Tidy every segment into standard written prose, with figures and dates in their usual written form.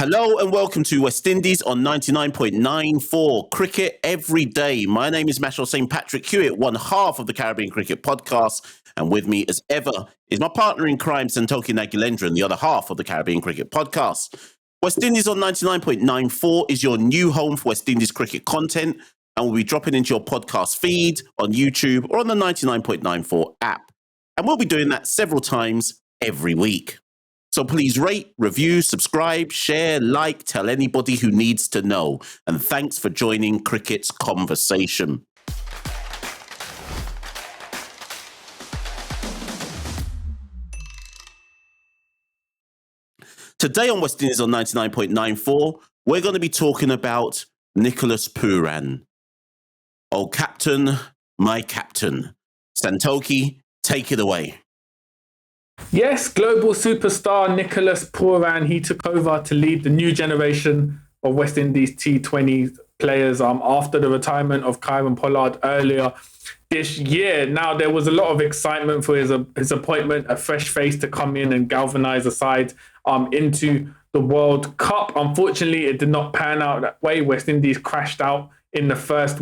Hello and welcome to West Indies on 99.94 Cricket Every Day. My name is Mashal St. Patrick Hewitt, one half of the Caribbean Cricket Podcast. And with me, as ever, is my partner in crime, Santoki Nagulendran, the other half of the Caribbean Cricket Podcast. West Indies on 99.94 is your new home for West Indies cricket content, and we'll be dropping into your podcast feed on YouTube or on the 99.94 app. And we'll be doing that several times every week. So please rate, review, subscribe, share, like, tell anybody who needs to know. And thanks for joining Cricket's conversation. Today on West Indies on 99.94, we're going to be talking about Nicholas Pooran. Oh, captain, my captain. Santoki, take it away. Yes, global superstar Nicholas Pooran, he took over to lead the new generation of West Indies T20 players after the retirement of Kieron Pollard earlier this year. Now, there was a lot of excitement for his appointment, a fresh face to come in and galvanise the side into the World Cup. Unfortunately, it did not pan out that way. West Indies crashed out in the first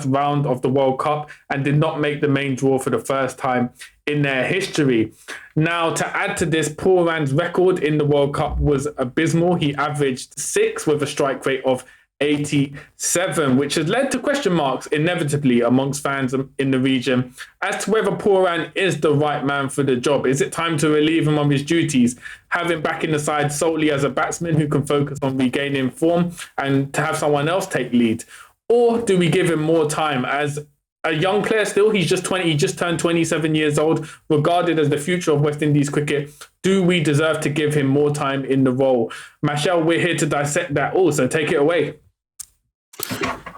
round of the World Cup and did not make the main draw for the first time in their history. Now, to add to this, Pooran's record in the World Cup was abysmal. He averaged 6 with a strike rate of 87, which has led to question marks inevitably amongst fans in the region as to whether Pooran is the right man for the job. Is it time to relieve him of his duties, have him back in the side solely as a batsman who can focus on regaining form and to have someone else take lead? Or do we give him more time as a young player still? He's just 20, he just turned 27 years old, regarded as the future of West Indies cricket. Do we deserve to give him more time in the role? Mashal, we're here to dissect that all, so take it away.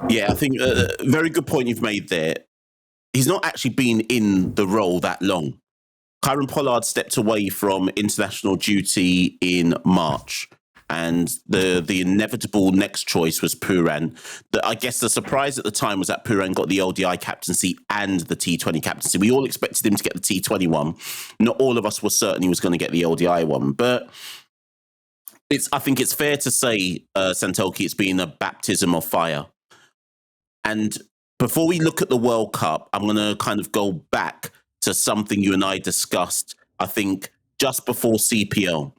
Yeah, I think a very good point you've made there. He's not actually been in the role that long. Kieron Pollard stepped away from international duty in March, and the inevitable next choice was Pooran. I guess the surprise at the time was that Pooran got the ODI captaincy and the T20 captaincy. We all expected him to get the T20 one. Not all of us were certain he was going to get the ODI one, but I think it's fair to say, Santoki, it's been a baptism of fire. And before we look at the World Cup, I'm going to kind of go back to something you and I discussed, I think, just before CPL.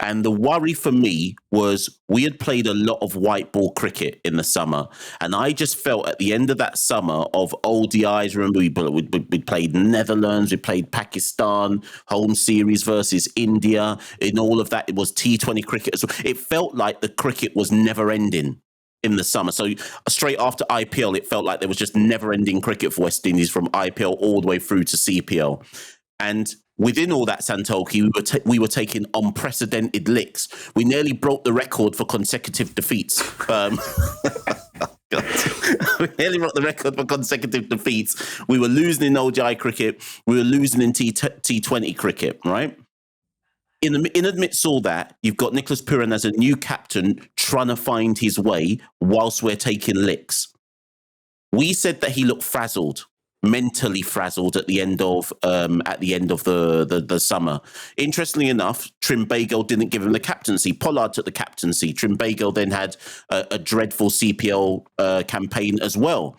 And the worry for me was we had played a lot of white ball cricket in the summer. And I just felt at the end of that summer of ODIs, remember we played Netherlands, we played Pakistan, home series versus India. In all of that, it was T20 cricket. So it felt like the cricket was never ending in the summer. So straight after IPL, it felt like there was just never ending cricket for West Indies from IPL all the way through to CPL. And within all that, Santoki, we were taking unprecedented licks. We nearly broke the record for consecutive defeats. We nearly broke the record for consecutive defeats. We were losing in ODI cricket. We were losing in T20 cricket, right? In amidst all that, you've got Nicholas Pooran as a new captain trying to find his way whilst we're taking licks. We said that he looked frazzled, mentally frazzled at the end of the summer. Interestingly enough, Trimbago didn't give him the captaincy. Pollard took the captaincy. Trimbago then had a dreadful CPL campaign as well.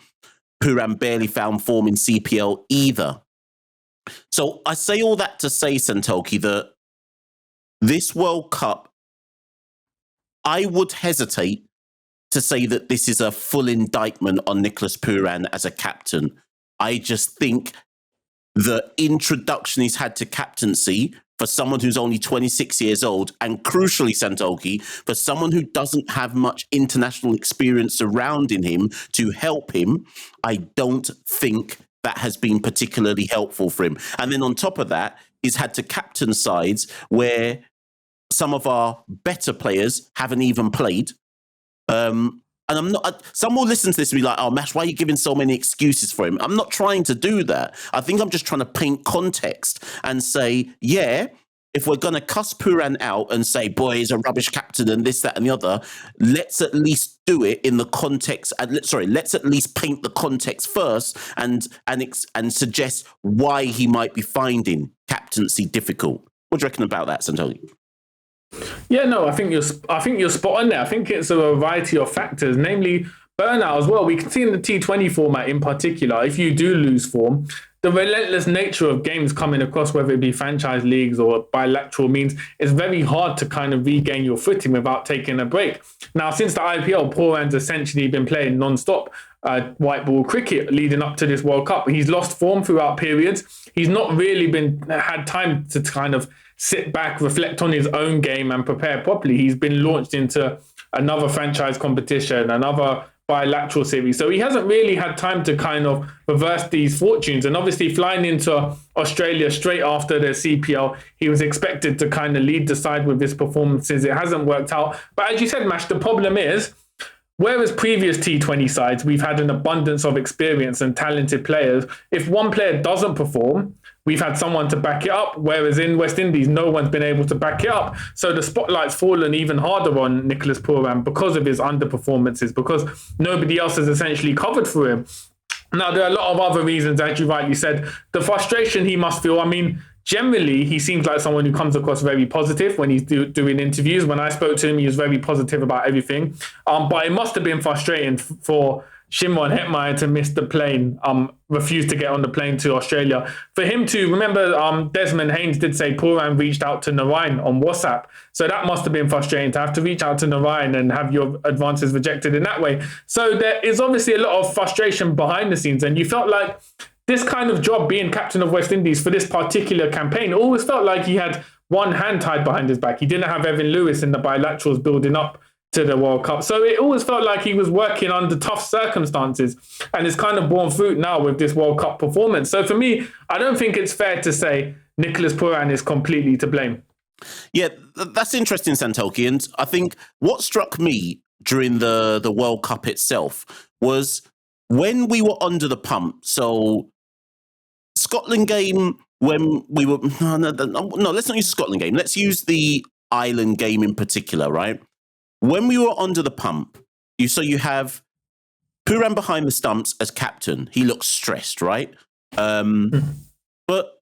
Pooran barely found form in CPL either. So I say all that to say, Santoki, that this World Cup, I would hesitate to say that this is a full indictment on Nicholas Pooran as a captain. I just think the introduction he's had to captaincy for someone who's only 26 years old, and crucially, Santoki, for someone who doesn't have much international experience surrounding him to help him, I don't think that has been particularly helpful for him. And then on top of that, he's had to captain sides where some of our better players haven't even played. And I'm not. Some will listen to this and be like, "Oh, Mash, why are you giving so many excuses for him?" I'm not trying to do that. I think I'm just trying to paint context and say, yeah, if we're going to cuss Pooran out and say, "Boy, he's a rubbish captain," and this, that, and the other, let's at least do it in the context. Let's at least paint the context first and suggest why he might be finding captaincy difficult. What do you reckon about that, Santoki? Yeah, no, I think you're spot on there. I think it's a variety of factors, namely burnout as well. We can see in the T20 format in particular, if you do lose form, the relentless nature of games coming across, whether it be franchise leagues or bilateral means, it's very hard to kind of regain your footing without taking a break. Now, since the IPL, Pooran's essentially been playing non-stop white ball cricket leading up to this World Cup. He's lost form throughout periods. He's not really had time to kind of sit back, reflect on his own game and prepare properly. He's been launched into another franchise competition, another bilateral series. So he hasn't really had time to kind of reverse these fortunes. And obviously flying into Australia straight after the CPL, he was expected to kind of lead the side with his performances. It hasn't worked out. But as you said, Mash, the problem is, whereas previous T20 sides, we've had an abundance of experience and talented players. If one player doesn't perform, we've had someone to back it up. Whereas in West Indies, no one's been able to back it up. So the spotlight's fallen even harder on Nicholas Pooran because of his underperformances, because nobody else has essentially covered for him. Now, there are a lot of other reasons, as you rightly said. The frustration he must feel, I mean, generally, he seems like someone who comes across very positive when he's doing interviews. When I spoke to him, he was very positive about everything. But it must have been frustrating for Shimron Hetmeyer to miss the plane, refused to get on the plane to Australia. For him to, remember, Desmond Haynes did say Pooran reached out to Narayan on WhatsApp. So that must have been frustrating to have to reach out to Narayan and have your advances rejected in that way. So there is obviously a lot of frustration behind the scenes. And you felt like this kind of job, being captain of West Indies for this particular campaign, always felt like he had one hand tied behind his back. He didn't have Evan Lewis in the bilaterals building up to the World Cup. So it always felt like he was working under tough circumstances, and it's kind of borne fruit now with this World Cup performance. So for me, I don't think it's fair to say Nicholas Pooran is completely to blame. Yeah, that's interesting, Santoki. And I think what struck me during the World Cup itself was when we were under the pump. So Scotland game, when we were... No, let's not use the Scotland game. Let's use the Ireland game in particular, right? When we were under the pump, you have Pooran behind the stumps as captain. He looks stressed, right? But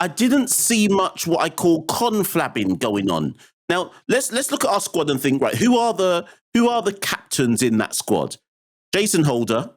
I didn't see much what I call conflabbing going on. Now, let's look at our squad and think, right, who are the captains in that squad? Jason Holder,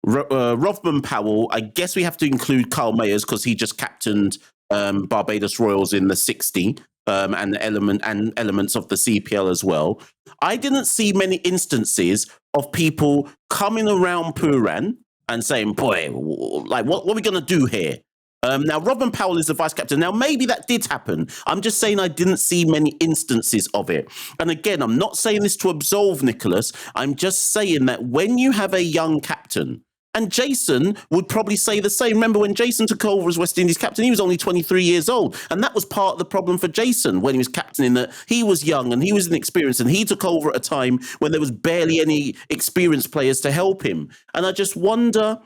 Rovman Powell. I guess we have to include Carl Mayers because he just captained Barbados Royals in the 60. And elements of the CPL as well. I didn't see many instances of people coming around Pooran and saying, boy, like, what are we going to do here? Now, Robin Powell is the vice captain. Now, maybe that did happen. I'm just saying I didn't see many instances of it. And again, I'm not saying this to absolve Nicholas. I'm just saying that when you have a young captain, and Jason would probably say the same. Remember when Jason took over as West Indies captain, he was only 23 years old. And that was part of the problem for Jason when he was captaining, that he was young and he was inexperienced and he took over at a time when there was barely any experienced players to help him. And I just wonder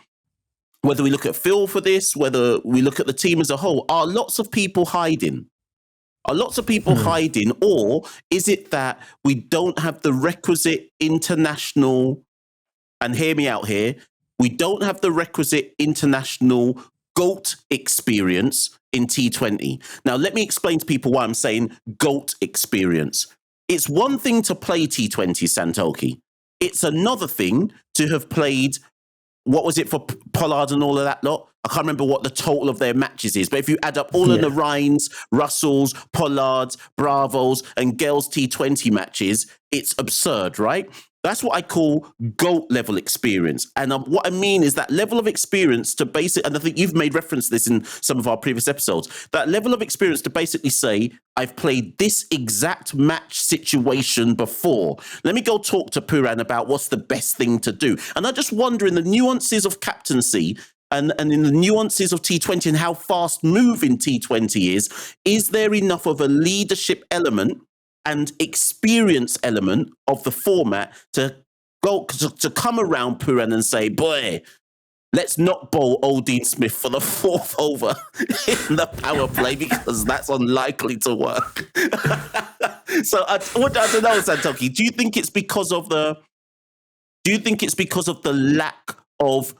whether we look at Phil for this, whether we look at the team as a whole, are lots of people hiding? Are lots of people hiding? Or is it that we don't have the requisite international, and hear me out here, we don't have the requisite international GOAT experience in T20. Now, let me explain to people why I'm saying GOAT experience. It's one thing to play T20, Santoki. It's another thing to have played, what was it for Pollard and all of that lot? I can't remember what the total of their matches is, but if you add up all of the Ryans, Russells, Pollards, Bravos, and Gales T20 matches, it's absurd, right? That's what I call GOAT level experience. And what I mean is that level of experience to basic, and I think you've made reference to this in some of our previous episodes, that level of experience to basically say, I've played this exact match situation before. Let me go talk to Pooran about what's the best thing to do. And I just wonder, in the nuances of captaincy and in the nuances of T20 and how fast moving T20 is there enough of a leadership element and experience element of the format to come around Pooran and say, boy, let's not bowl Old Dean Smith for the fourth over in the power play because that's unlikely to work. So I don't know, Santoki. Do you think it's because of the lack of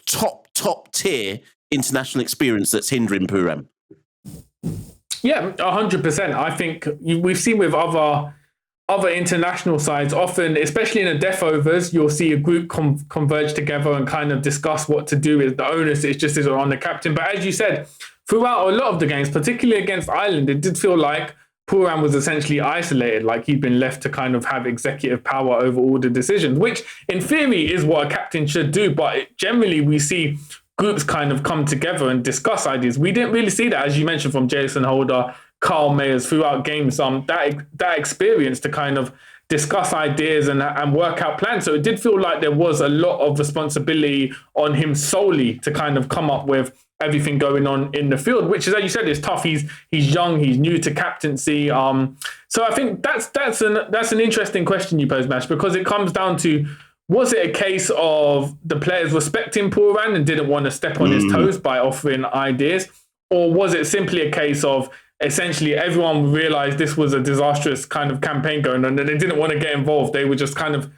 top tier international experience that's hindering Pooran? Yeah, 100%. I think we've seen with other international sides, often, especially in the death overs, you'll see a group converge together and kind of discuss what to do. With the onus is just on the captain. But as you said, throughout a lot of the games, particularly against Ireland, it did feel like Pooran was essentially isolated, like he'd been left to kind of have executive power over all the decisions, which in theory is what a captain should do. But generally, we see groups kind of come together and discuss ideas. We didn't really see that, as you mentioned, from Jason Holder, Carl Mayers throughout games. That experience to kind of discuss ideas and work out plans. So it did feel like there was a lot of responsibility on him solely to kind of come up with everything going on in the field, which is, as you said, is tough. He's young, he's new to captaincy. So I think that's an interesting question you pose, Mash, because it comes down to, was it a case of the players respecting Pooran and didn't want to step on his toes by offering ideas? Or was it simply a case of essentially everyone realized this was a disastrous kind of campaign going on and they didn't want to get involved? They were just kind of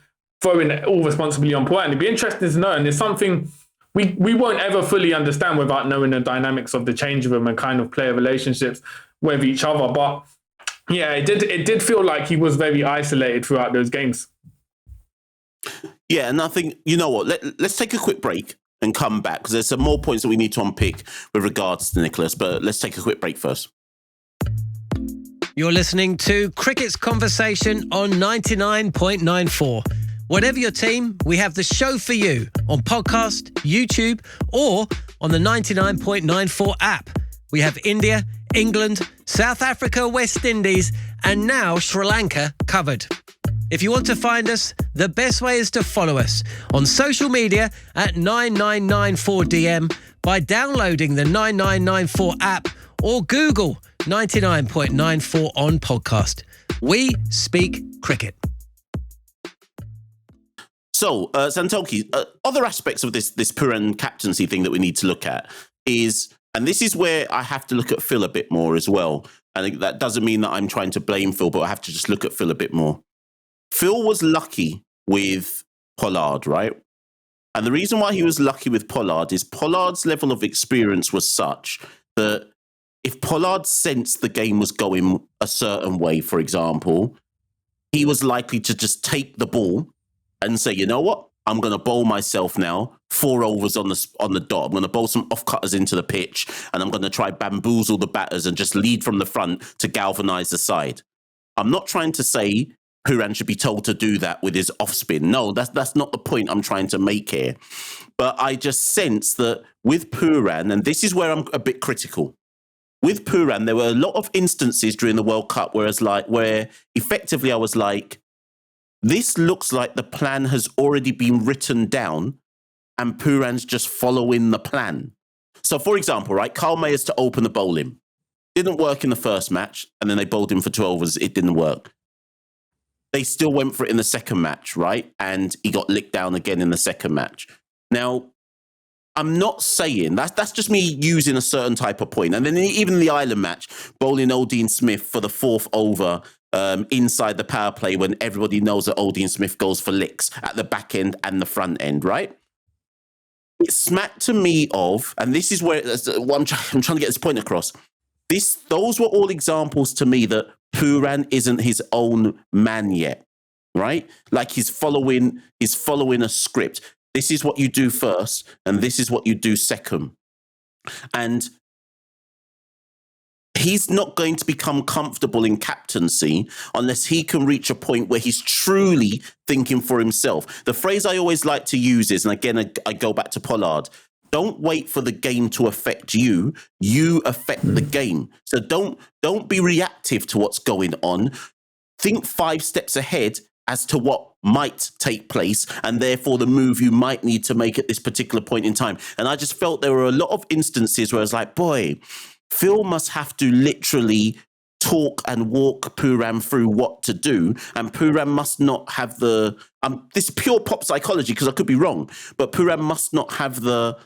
throwing all responsibility on Pooran. It'd be interesting to know, and it's something we won't ever fully understand without knowing the dynamics of the change room and kind of player relationships with each other. But yeah, it did feel like he was very isolated throughout those games. Yeah, and I think, you know what, let's take a quick break and come back, because there's some more points that we need to unpick with regards to Nicholas, but let's take a quick break first. You're listening to Cricket's Conversation on 99.94. Whatever your team, we have the show for you on podcast, YouTube, or on the 99.94 app. We have India, England, South Africa, West Indies, and now Sri Lanka covered. If you want to find us, the best way is to follow us on social media at 9994DM by downloading the 9994 app or Google 99.94 on podcast. We speak cricket. So, Santoki, other aspects of this Pooran captaincy thing that we need to look at is, and this is where I have to look at Phil a bit more as well. And that doesn't mean that I'm trying to blame Phil, but I have to just look at Phil a bit more. Phil was lucky with Pollard, right? And the reason why he was lucky with Pollard is Pollard's level of experience was such that if Pollard sensed the game was going a certain way, for example, he was likely to just take the ball and say, you know what? I'm going to bowl myself now, 4 overs on the dot. I'm going to bowl some off-cutters into the pitch, and I'm going to try bamboozle the batters and just lead from the front to galvanise the side. I'm not trying to say Pooran should be told to do that with his off-spin. No, that's not the point I'm trying to make here. But I just sense that with Pooran, and this is where I'm a bit critical, with Pooran, there were a lot of instances during the World Cup where effectively I was like, this looks like the plan has already been written down and Pooran's just following the plan. So, for example, right, Carl Mayers to open the bowling. Didn't work in the first match, and then they bowled him for 2 overs. It didn't work. They still went for it in the second match, right? And he got licked down again in the second match. Now, I'm not saying that's just me using a certain type of point. And then even the Ireland match, bowling Odean Smith for the 4th over inside the power play when everybody knows that Odean Smith goes for licks at the back end and the front end, right? It smacked to me of, and this is where I'm trying to get this point across. Those were all examples to me that Pooran isn't his own man yet, right? Like he's following a script. This is what you do first, and this is what you do second. And he's not going to become comfortable in captaincy unless he can reach a point where he's truly thinking for himself. The phrase I always like to use is, and again, I go back to Pollard, don't wait for the game to affect you. You affect the game. So don't be reactive to what's going on. Think 5 steps ahead as to what might take place and therefore the move you might need to make at this particular point in time. And I just felt there were a lot of instances where I was like, boy, Phil must have to literally talk and walk Pooran through what to do. And Pooran must not have this is pure pop psychology because I could be wrong, but Pooran must not have the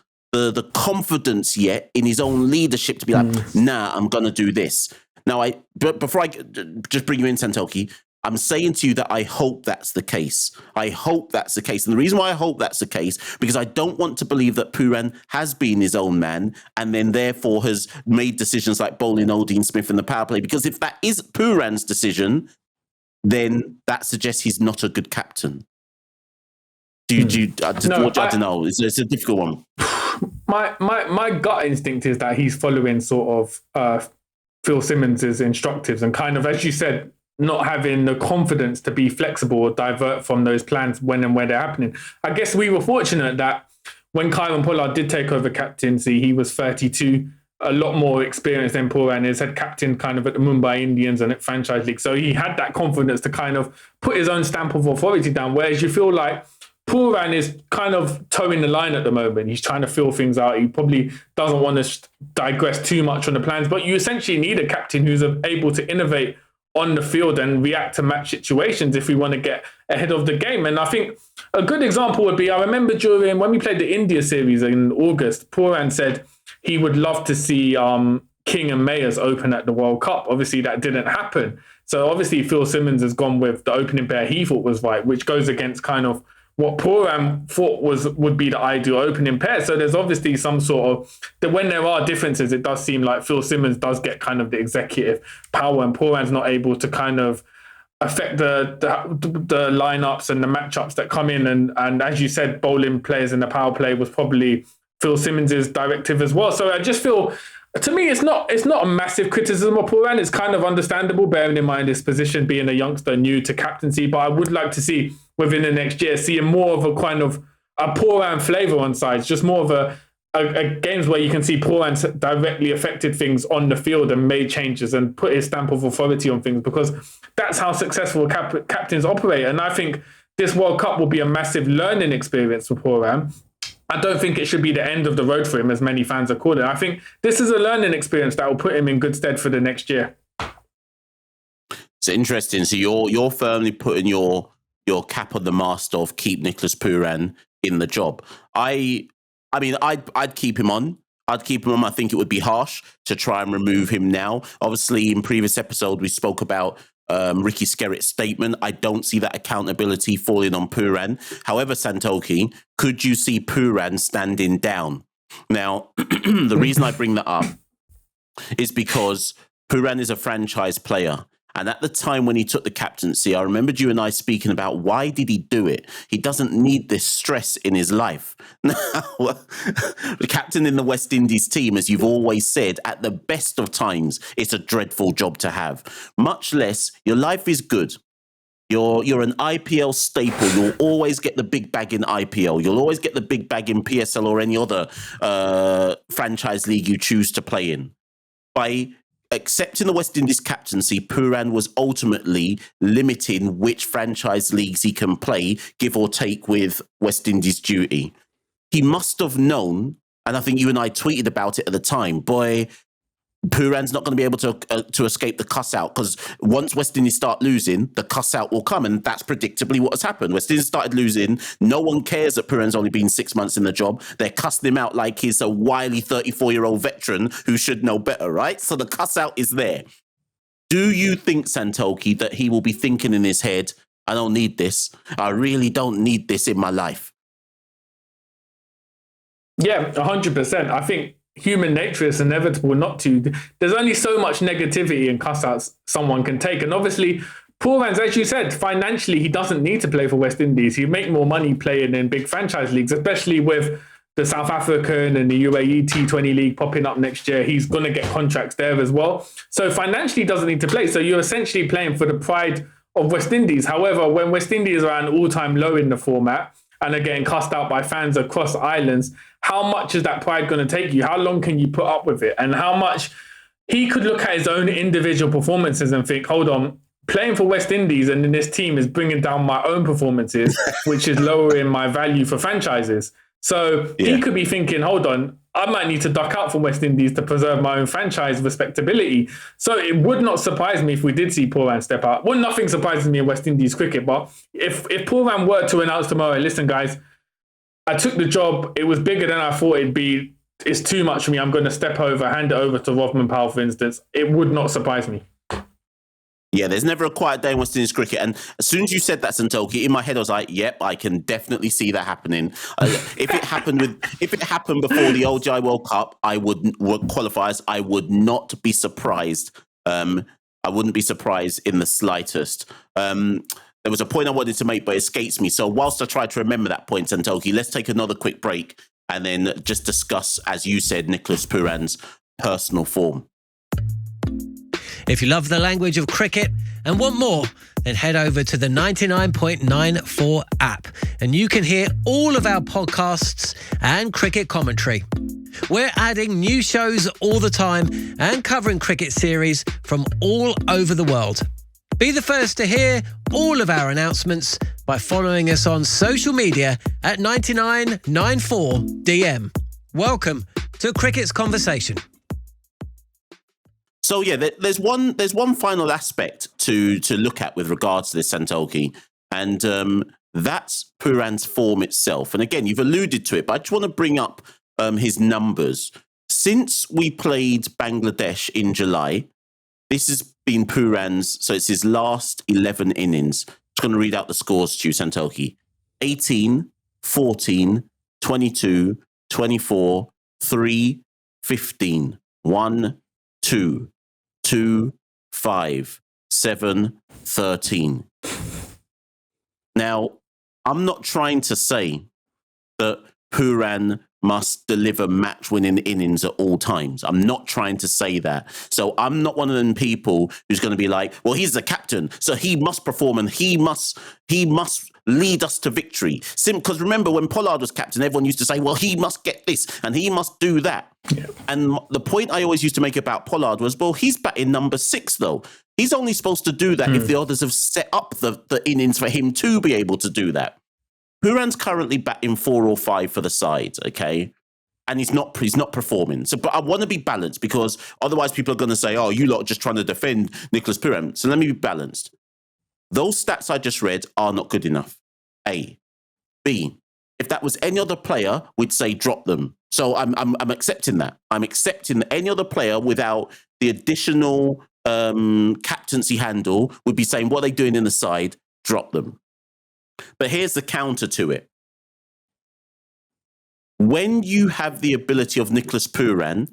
confidence yet in his own leadership to be like, nah, I'm going to do this. Now, before I just bring you in, Santoki, I'm saying to you that I hope that's the case. I hope that's the case. And the reason why I hope that's the case, because I don't want to believe that Pooran has been his own man and then therefore has made decisions like bowling Oldene Smith in the power play. Because if that is Pooran's decision, then that suggests he's not a good captain. I don't know. It's a difficult one. My gut instinct is that he's following sort of Phil Simmons's instructives and kind of, as you said, not having the confidence to be flexible or divert from those plans when and where they're happening. I guess we were fortunate that when Kyron Pollard did take over captaincy, he was 32, a lot more experience than Pooran is, had captained kind of at the Mumbai Indians and at Franchise League. So he had that confidence to kind of put his own stamp of authority down, whereas you feel like Pooran is kind of towing the line at the moment. He's trying to feel things out. He probably doesn't want to digress too much on the plans, but you essentially need a captain who's able to innovate on the field and react to match situations if we want to get ahead of the game. And I think a good example would be, I remember when we played the India series in August, Pooran said he would love to see King and Mayers open at the World Cup. Obviously, that didn't happen. So obviously, Phil Simmons has gone with the opening pair he thought was right, which goes against kind of what Pooran thought would be the ideal opening pair. So there's obviously some sort of, that when there are differences, it does seem like Phil Simmons does get kind of the executive power and Pooran's not able to kind of affect the lineups and the matchups that come in. And as you said, bowling players in the power play was probably Phil Simmons's directive as well. So I just feel, to me, it's not a massive criticism of Pooran. It's kind of understandable, bearing in mind his position being a youngster new to captaincy. But I would like to see within the next year, seeing more of a kind of a Pooran flavour on sides, just more of a games where you can see Pooran directly affected things on the field and made changes and put his stamp of authority on things, because that's how successful captains operate. And I think this World Cup will be a massive learning experience for Pooran. I don't think it should be the end of the road for him, as many fans are calling it. I think this is a learning experience that will put him in good stead for the next year. It's interesting. So you're firmly putting your cap on the mast of keep Nicholas Pooran in the job. I mean, I'd keep him on. I'd keep him on. I think it would be harsh to try and remove him now. Obviously, in previous episode, we spoke about Ricky Skerritt's statement. I don't see that accountability falling on Pooran. However, Santoki, could you see Pooran standing down? Now, the reason I bring that up is because Pooran is a franchise player. And at the time when he took the captaincy, I remembered you and I speaking about why did he do it? He doesn't need this stress in his life. Now, the captain in the West Indies team, as you've always said, at the best of times, it's a dreadful job to have. Much less, your life is good. You're an IPL staple. You'll always get the big bag in IPL. You'll always get the big bag in PSL or any other franchise league you choose to play in. By accepting the West Indies captaincy, Pooran was ultimately limiting which franchise leagues he can play, give or take, with West Indies duty. He must have known, and I think you and I tweeted about it at the time, boy, Pooran's not going to be able to escape the cuss out, because once West Indies start losing, the cuss out will come, and that's predictably what has happened. West Indies started losing. No one cares that Pooran's only been 6 months in the job. They're cussing him out like he's a wily 34-year-old veteran who should know better, right? So the cuss out is there. Do you think, Santoki, that he will be thinking in his head, I don't need this. I really don't need this in my life? Yeah, 100%. I think human nature is inevitable not to. There's only so much negativity and cuss-outs someone can take. And obviously, Pooran's, as you said, financially, he doesn't need to play for West Indies. He'd make more money playing in big franchise leagues, especially with the South African and the UAE T20 league popping up next year. He's going to get contracts there as well. So financially, he doesn't need to play. So you're essentially playing for the pride of West Indies. However, when West Indies are at an all-time low in the format and are getting cussed out by fans across islands, how much is that pride going to take you? How long can you put up with it? And how much he could look at his own individual performances and think, hold on, playing for West Indies and in this team is bringing down my own performances, which is lowering my value for franchises. So he could be thinking, hold on, I might need to duck out from West Indies to preserve my own franchise respectability. So it would not surprise me if we did see Pooran step out. Well, nothing surprises me in West Indies cricket, but if Pooran were to announce tomorrow, listen, guys, I took the job, it was bigger than I thought it'd be, it's too much for me, I'm going to step over, hand it over to Rodman Powell, for instance, it would not surprise me. Yeah, there's never a quiet day in West Indies cricket. And as soon as you said that, Santoki, in my head I was like, "Yep, I can definitely see that happening." If it happened before the ODI World Cup, qualifiers, I would not be surprised. I wouldn't be surprised in the slightest. There was a point I wanted to make, but it escapes me. So whilst I try to remember that point, Santoki, let's take another quick break and then just discuss, as you said, Nicholas Pooran's personal form. If you love the language of cricket and want more, then head over to the 99.94 app and you can hear all of our podcasts and cricket commentary. We're adding new shows all the time and covering cricket series from all over the world. Be the first to hear all of our announcements by following us on social media at 9994DM. Welcome to Cricket's Conversation. So yeah, there's one final aspect to look at with regards to this, Santoki, and that's Pooran's form itself. And again, you've alluded to it, but I just want to bring up his numbers. Since we played Bangladesh in July, this has been Pooran's, so it's his last 11 innings. I'm just going to read out the scores to you, Santoki. 18, 14, 22, 24, 3, 15, 1, 2, 2, 5, 7, 13. Now, I'm not trying to say that Pooran must deliver match-winning innings at all times. I'm not trying to say that. So I'm not one of them people who's going to be like, well, he's the captain, so he must perform and he must lead us to victory. Because remember, when Pollard was captain, everyone used to say, well, he must get this and he must do that. Yeah. And the point I always used to make about Pollard was, well, he's batting number 6, though. He's only supposed to do that if the others have set up the innings for him to be able to do that. Pooran's currently batting 4 or 5 for the side, okay? And he's not performing. So, but I want to be balanced because otherwise people are going to say, oh, you lot are just trying to defend Nicholas Pooran. So let me be balanced. Those stats I just read are not good enough. A. B. If that was any other player, we'd say drop them. So I'm accepting that. I'm accepting that any other player without the additional captaincy handle would be saying, what are they doing in the side? Drop them. But here's the counter to it. When you have the ability of Nicholas Pooran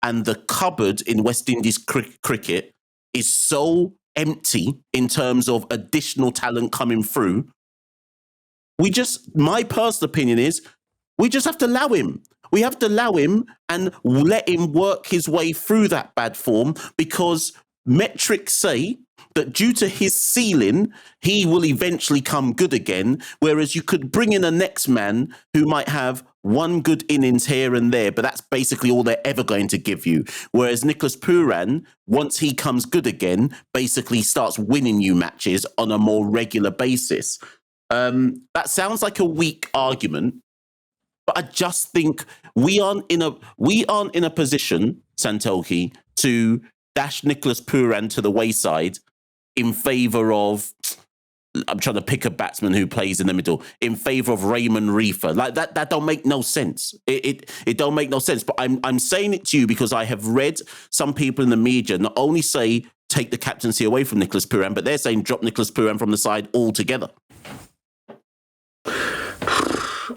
and the cupboard in West Indies cricket is so empty in terms of additional talent coming through, my personal opinion is, we just have to allow him. We have to allow him and let him work his way through that bad form because metrics say that due to his ceiling, he will eventually come good again, whereas you could bring in a next man who might have one good innings here and there, but that's basically all they're ever going to give you. Whereas Nicholas Pooran, once he comes good again, basically starts winning you matches on a more regular basis. That sounds like a weak argument, but I just think we aren't in a position, Santoki, to dash Nicholas Pooran to the wayside in favour of, I'm trying to pick a batsman who plays in the middle, in favour of Raymond Reefer. Like that don't make no sense. It don't make no sense. But I'm saying it to you because I have read some people in the media not only say take the captaincy away from Nicholas Pooran, but they're saying drop Nicholas Pooran from the side altogether.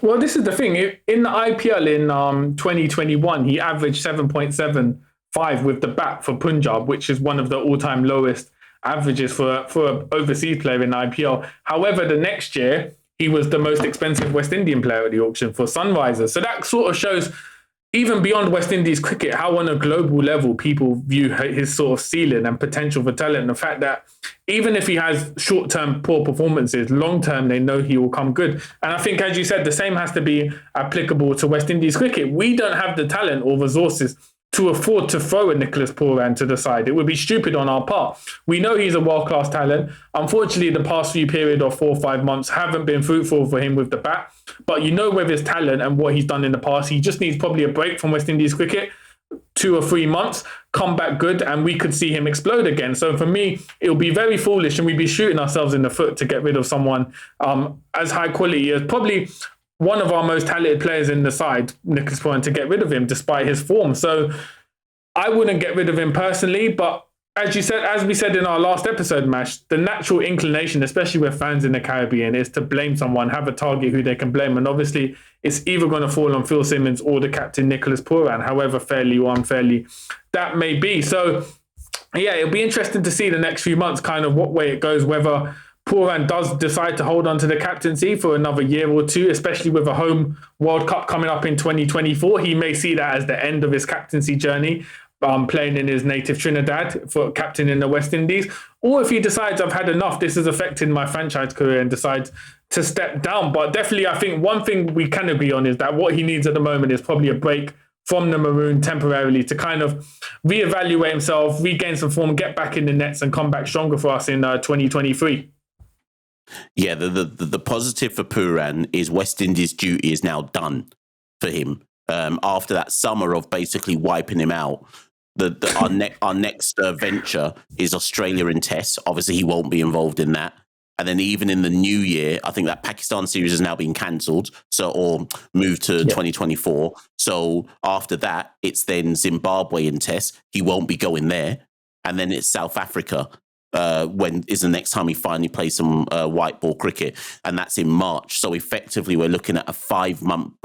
Well, this is the thing. In the IPL in 2021, he averaged 7.75 with the bat for Punjab, which is one of the all-time lowest averages for an overseas player in IPL. However, the next year, he was the most expensive West Indian player at the auction for Sunrisers. So that sort of shows, even beyond West Indies cricket, how on a global level people view his sort of ceiling and potential for talent. And the fact that even if he has short-term poor performances, long-term they know he will come good. And I think, as you said, the same has to be applicable to West Indies cricket. We don't have the talent or resources to afford to throw a Nicholas Pooran to the side. It would be stupid on our part. We know he's a world-class talent. Unfortunately, the past few period of 4 or 5 months haven't been fruitful for him with the bat. But you know, with his talent and what he's done in the past, he just needs probably a break from West Indies cricket, 2 or 3 months, come back good, and we could see him explode again. So for me, it would be very foolish and we'd be shooting ourselves in the foot to get rid of someone as high quality as probably one of our most talented players in the side, Nicholas Pooran, to get rid of him despite his form. So I wouldn't get rid of him personally, but as we said in our last episode, Mash, the natural inclination, especially with fans in the Caribbean, is to blame someone, have a target who they can blame. And obviously, it's either going to fall on Phil Simmons or the captain, Nicholas Pooran, however fairly or unfairly that may be. So, yeah, it'll be interesting to see the next few months kind of what way it goes, whether Pooran does decide to hold on to the captaincy for another year or two, especially with a home World Cup coming up in 2024. He may see that as the end of his captaincy journey, playing in his native Trinidad for captain in the West Indies. Or if he decides, I've had enough, this is affecting my franchise career, and decides to step down. But definitely, I think one thing we can agree on is that what he needs at the moment is probably a break from the Maroon temporarily to kind of reevaluate himself, regain some form, get back in the nets and come back stronger for us in 2023. Yeah, the positive for Pooran is West Indies' duty is now done for him. After that summer of basically wiping him out, our next venture is Australia in Tests. Obviously, he won't be involved in that. And then even in the new year, I think that Pakistan series has now been cancelled, or moved to 2024. So after that, it's then Zimbabwe in Tests. He won't be going there. And then it's South Africa. When is the next time he finally plays some white ball cricket, and that's in March. So effectively, we're looking at a 5-month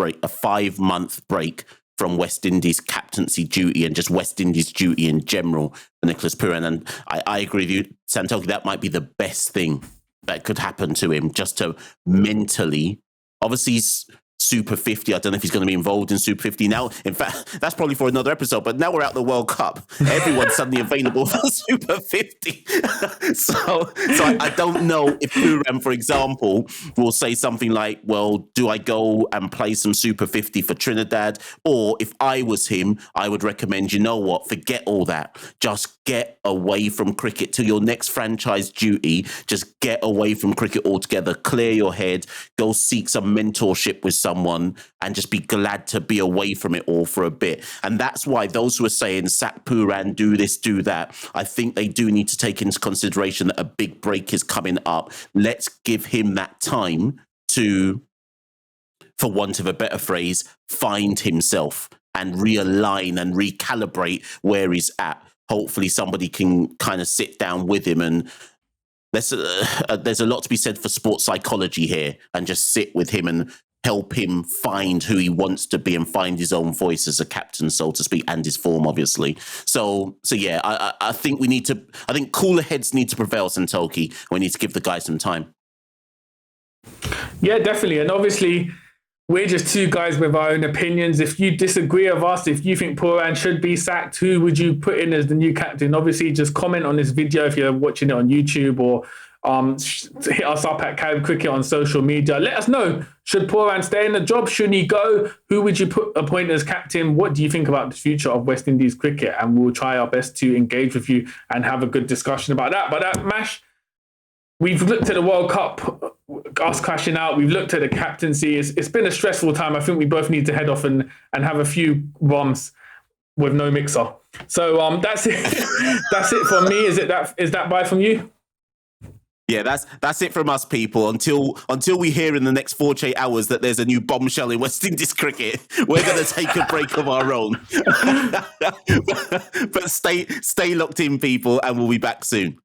break from West Indies captaincy duty and just West Indies duty in general for Nicholas Pooran. And I agree with you, Santoki, that might be the best thing that could happen to him, just to mentally, obviously he's Super 50. I don't know if he's going to be involved in Super 50 now. In fact, that's probably for another episode. But now we're out the World Cup. Everyone's suddenly available for Super 50. so I don't know if Pooran, for example, will say something like, well, do I go and play some Super 50 for Trinidad? Or if I was him, I would recommend, you know what, forget all that. Just get away from cricket till your next franchise duty. Just get away from cricket altogether. Clear your head. Go seek some mentorship with someone and just be glad to be away from it all for a bit. And that's why those who are saying sack Pooran, do this, do that, I think they do need to take into consideration that a big break is coming up. Let's give him that time to, for want of a better phrase, find himself and realign and recalibrate where he's at. Hopefully somebody can kind of sit down with him, and there's a lot to be said for sports psychology here, and just sit with him and help him find who he wants to be and find his own voice as a captain, so to speak, and his form, obviously. So yeah, I think I think cooler heads need to prevail, Santoki. We need to give the guy some time. Yeah, definitely. And obviously, we're just two guys with our own opinions. If you disagree with us, if you think Pooran should be sacked, who would you put in as the new captain? Obviously, just comment on this video if you're watching it on YouTube, or hit us up at Carib Cricket on social media. Let us know. Should Pooran stay in the job? Should he go? Who would you appoint as captain? What do you think about the future of West Indies cricket? And we'll try our best to engage with you and have a good discussion about that. But Mash, we've looked at the World Cup, us crashing out. We've looked at the captaincy. It's been a stressful time. I think we both need to head off and have a few bombs with no mixer. So that's it. That's it from me. Is that bye from you? Yeah, that's it from us, people. Until we hear in the next 48 hours that there's a new bombshell in West Indies cricket, we're going to take a break of our own. But stay locked in, people, and we'll be back soon.